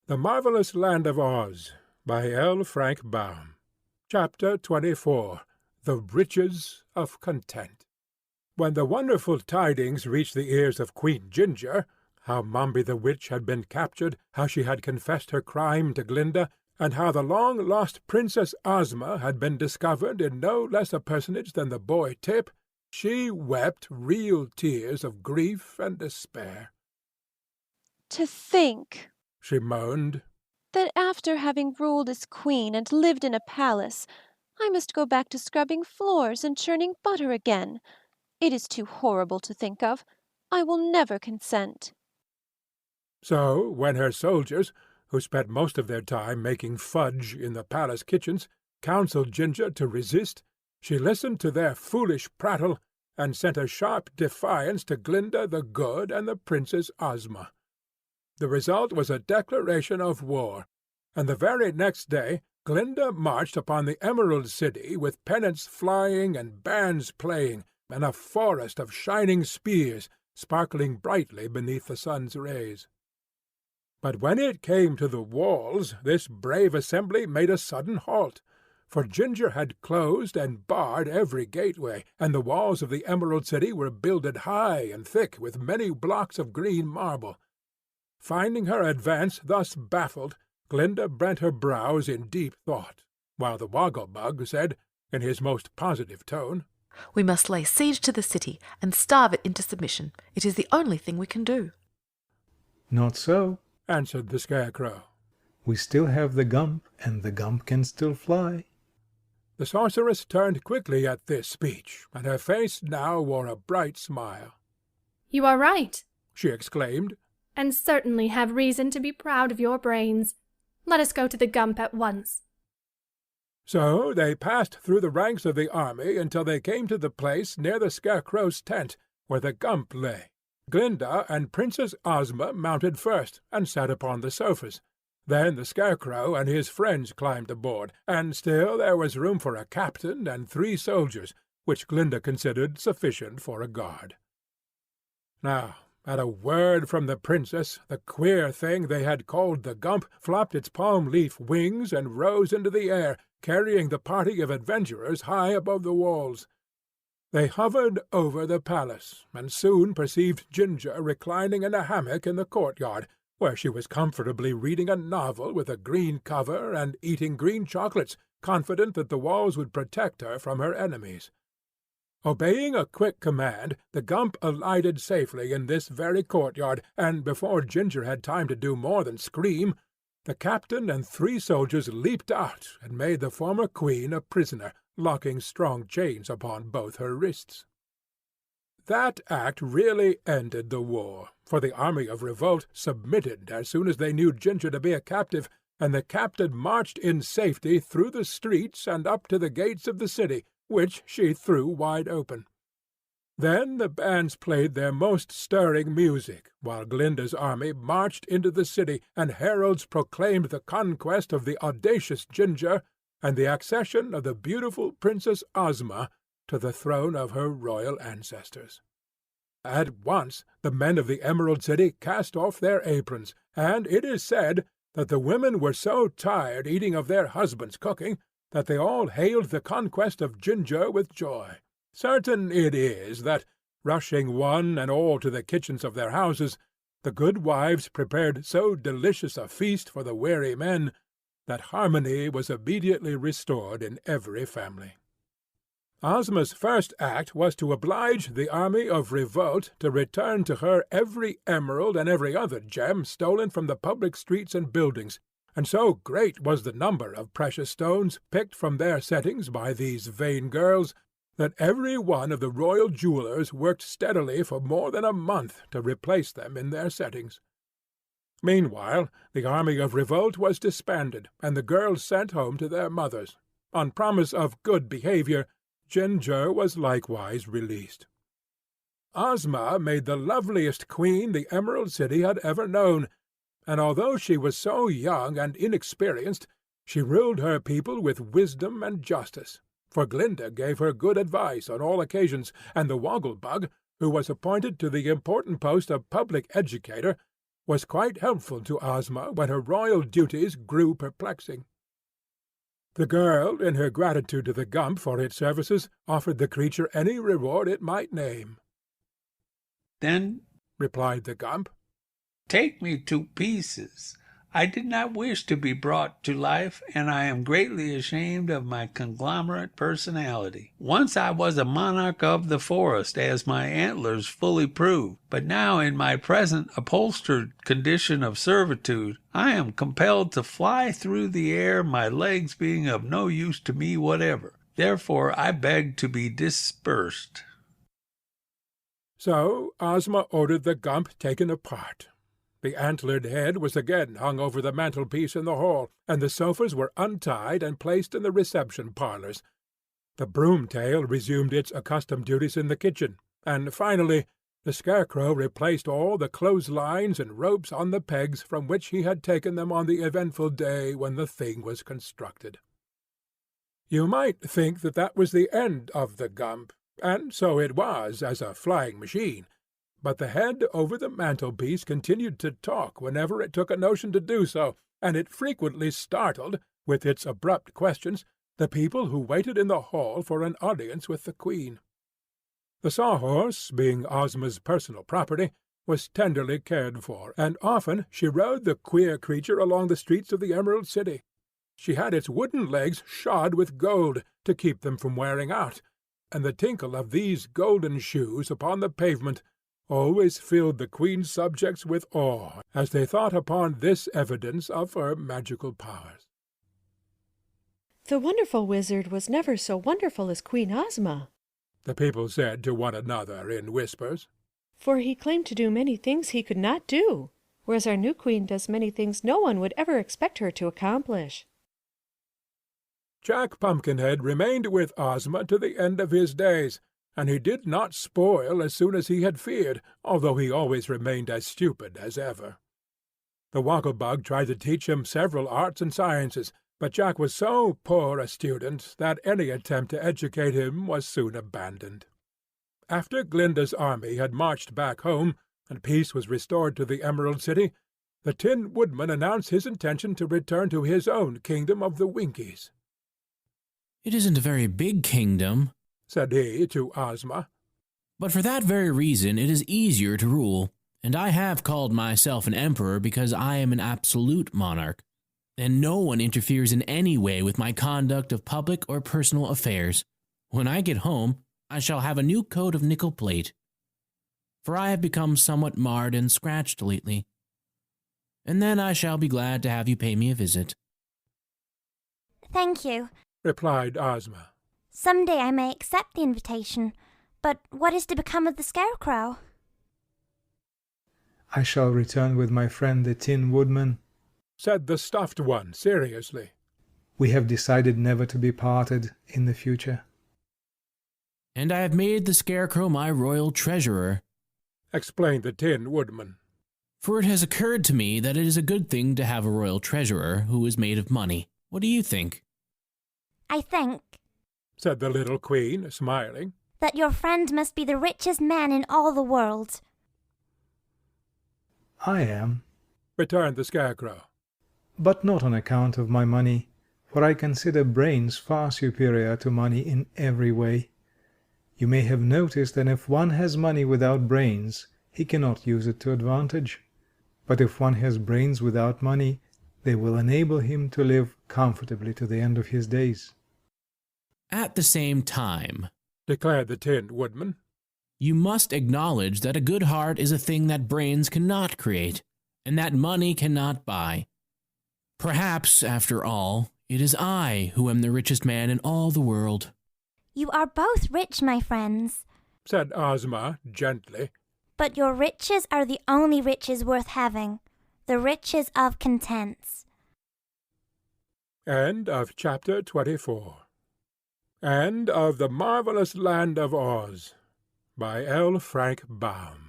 The Marvelous Land of Oz by L. Frank Baum. Chapter 24. The Riches of Content. When the wonderful tidings reached the ears of Queen Ginger, how Mombi the Witch had been captured, how she had confessed her crime to Glinda, and how the long-lost Princess Ozma had been discovered in no less a personage than the boy Tip, she wept real tears of grief and despair. "To think," she moaned, "that after having ruled as queen and lived in a palace, I must go back to scrubbing floors and churning butter again. It is too horrible to think of. I will never consent." So, when her soldiers, who spent most of their time making fudge in the palace kitchens, counselled Ginger to resist, she listened to their foolish prattle, and sent a sharp defiance to Glinda the Good and the Princess Ozma. The result was a declaration of war, and the very next day Glinda marched upon the Emerald City with pennants flying and bands playing, and a forest of shining spears sparkling brightly beneath the sun's rays. But when it came to the walls, this brave assembly made a sudden halt, for Ginger had closed and barred every gateway, and the walls of the Emerald City were builded high and thick with many blocks of green marble. Finding her advance thus baffled, Glinda bent her brows in deep thought, while the Woggle-Bug said, in his most positive tone, "We must lay siege to the city and starve it into submission. It is the only thing we can do." "Not so," answered the Scarecrow. "We still have the Gump, and the Gump can still fly." The sorceress turned quickly at this speech, and her face now wore a bright smile. "You are right," she exclaimed, "and certainly have reason to be proud of your brains. Let us go to the Gump at once." So they passed through the ranks of the army until they came to the place near the Scarecrow's tent, where the Gump lay. Glinda and Princess Ozma mounted first, and sat upon the sofas. Then the Scarecrow and his friends climbed aboard, and still there was room for a captain and 3 soldiers, which Glinda considered sufficient for a guard. Now, at a word from the Princess, the queer thing they had called the Gump flopped its palm-leaf wings and rose into the air, carrying the party of adventurers high above the walls. They hovered over the palace, and soon perceived Ginger reclining in a hammock in the courtyard, where she was comfortably reading a novel with a green cover and eating green chocolates, confident that the walls would protect her from her enemies. Obeying a quick command, the Gump alighted safely in this very courtyard, and before Ginger had time to do more than scream, the captain and 3 soldiers leaped out and made the former queen a prisoner, locking strong chains upon both her wrists. That act really ended the war, for the army of revolt submitted as soon as they knew Ginger to be a captive, and the captain marched in safety through the streets and up to the gates of the city, which she threw wide open. Then the bands played their most stirring music, while Glinda's army marched into the city, and heralds proclaimed the conquest of the audacious Ginger and the accession of the beautiful Princess Ozma to the throne of her royal ancestors. At once the men of the Emerald City cast off their aprons, and it is said that the women were so tired eating of their husbands' cooking that they all hailed the conquest of Ginger with joy. Certain it is that, rushing one and all to the kitchens of their houses, the good wives prepared so delicious a feast for the weary men that harmony was immediately restored in every family. Ozma's first act was to oblige the army of revolt to return to her every emerald and every other gem stolen from the public streets and buildings, and so great was the number of precious stones picked from their settings by these vain girls that every one of the royal jewellers worked steadily for more than a month to replace them in their settings. Meanwhile the army of revolt was disbanded, and the girls sent home to their mothers. On promise of good behaviour, Ginger was likewise released. Ozma made the loveliest queen the Emerald City had ever known, and although she was so young and inexperienced, she ruled her people with wisdom and justice, for Glinda gave her good advice on all occasions, and the Woggle-Bug, who was appointed to the important post of public educator, was quite helpful to Ozma when her royal duties grew perplexing. The girl, in her gratitude to the Gump for its services, offered the creature any reward it might name. "Then," replied the Gump, "take me to pieces. I did not wish to be brought to life, and I am greatly ashamed of my conglomerate personality. Once I was a monarch of the forest, as my antlers fully prove, but now in my present upholstered condition of servitude, I am compelled to fly through the air, my legs being of no use to me whatever. Therefore I beg to be dispersed." So Ozma ordered the Gump taken apart. The antlered head was again hung over the mantelpiece in the hall, and the sofas were untied and placed in the reception parlours. The broom-tail resumed its accustomed duties in the kitchen, and finally the Scarecrow replaced all the clotheslines and ropes on the pegs from which he had taken them on the eventful day when the thing was constructed. You might think that was the end of the Gump, and so it was as a flying machine. But the head over the mantelpiece continued to talk whenever it took a notion to do so, and it frequently startled, with its abrupt questions, the people who waited in the hall for an audience with the Queen. The Sawhorse, being Ozma's personal property, was tenderly cared for, and often she rode the queer creature along the streets of the Emerald City. She had its wooden legs shod with gold to keep them from wearing out, and the tinkle of these golden shoes upon the pavement always filled the Queen's subjects with awe as they thought upon this evidence of her magical powers. "The wonderful wizard was never so wonderful as Queen Ozma," the people said to one another in whispers. "for he claimed to do many things he could not do, whereas our new queen does many things no one would ever expect her to accomplish." Jack Pumpkinhead remained with Ozma to the end of his days, and he did not spoil as soon as he had feared, although he always remained as stupid as ever. The Woggle-Bug tried to teach him several arts and sciences, but Jack was so poor a student that any attempt to educate him was soon abandoned. After Glinda's army had marched back home, and peace was restored to the Emerald City, the Tin Woodman announced his intention to return to his own kingdom of the Winkies. "It isn't a very big kingdom," said he to Ozma, "but for that very reason it is easier to rule, and I have called myself an emperor because I am an absolute monarch, and no one interferes in any way with my conduct of public or personal affairs. When I get home, I shall have a new coat of nickel plate, for I have become somewhat marred and scratched lately, and then I shall be glad to have you pay me a visit." "Thank you," replied Ozma. "Some day I may accept the invitation, but what is to become of the Scarecrow?" "I shall return with my friend the Tin Woodman," said the stuffed one seriously. "We have decided never to be parted in the future." "And I have made the Scarecrow my royal treasurer," explained the Tin Woodman. "for it has occurred to me that it is a good thing to have a royal treasurer who is made of money. What do you think?" "I think," said the little Queen, smiling, "that your friend must be the richest man in all the world." "I am," returned the Scarecrow. "but not on account of my money, for I consider brains far superior to money in every way. You may have noticed that if one has money without brains, he cannot use it to advantage. But if one has brains without money, they will enable him to live comfortably to the end of his days." "At the same time," declared the Tin Woodman, "you must acknowledge that a good heart is a thing that brains cannot create, and that money cannot buy. Perhaps, after all, it is I who am the richest man in all the world." "You are both rich, my friends," said Ozma gently, "but your riches are the only riches worth having, the riches of contents." End of chapter 24. End of The Marvelous Land of Oz by L. Frank Baum.